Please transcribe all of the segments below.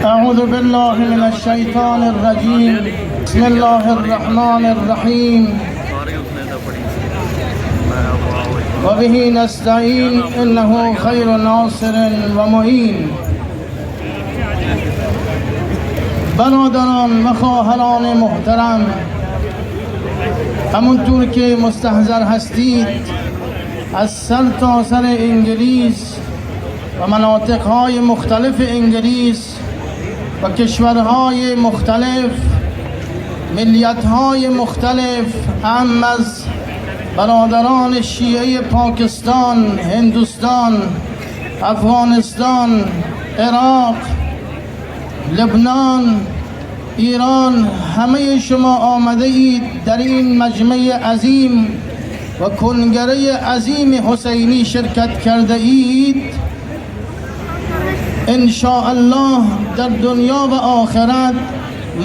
أعوذ بالله من الشيطان الرجيم. بسم الله الرحمن الرحيم. وبه نستعين إنه خير ناصر ومعين. برادران و خواهران محترم، همونطور که مستحضر هستید از سر تا سر انگلیس و مناطقهای مختلف انگلیس و کشورهای مختلف، ملیتهای مختلف، هم از برادران شیعه پاکستان، هندوستان، افغانستان، عراق، لبنان، ایران، همه شما آمده اید در این مجمع عظیم و کنگره عظیم حسینی شرکت کرده اید. ان شاء الله در دنیا و آخرت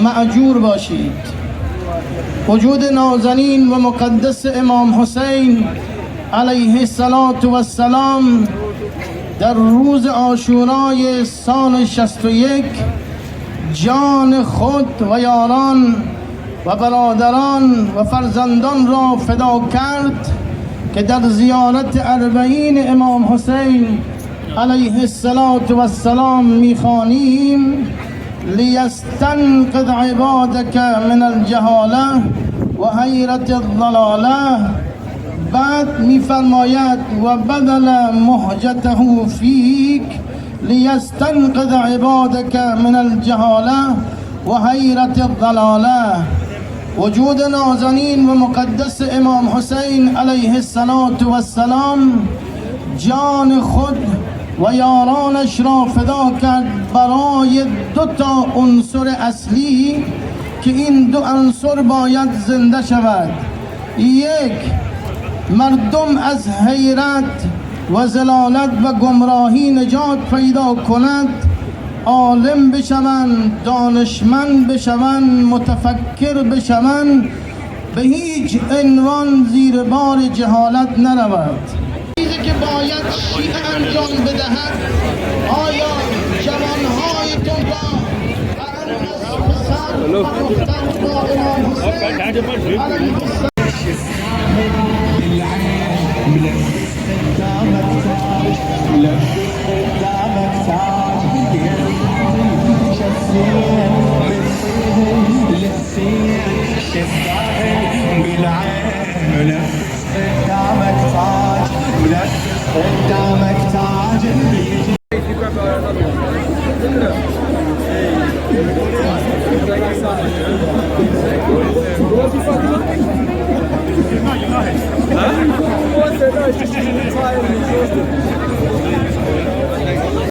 مأجور باشید. وجود نازنین و مقدس امام حسین علیه السلام در روز عاشورای سال 61 جان خود و یاران و برادران و فرزندان را فدا کرد که در زیارت اربعین امام حسین علیه السلام میخوانیم: لیستنقذ عبادک من الجهاله و حیرت الضلاله. بعد میفرماید: و بدل مهجته فیک لیستنقذ عبادک من الجهاله و حیرت الضلاله. وجود نازنین و مقدس امام حسین علیه السلام جان خود و یارانش را فدا کرد برای دو تا عنصر اصلی که این دو عنصر باید زنده شود. یک، مردم از حیرت و ضلالت و گمراهی نجات پیدا کند، عالم بشوند، دانشمند بشوند، متفکر بشوند، به هیچ عنوان زیر بار جهالت نرود. چیزی که باید شیعه انجام بدهد، آیا جوانهایتون را از پسر و دختر با امام حسین علیه السلام قدامك تاج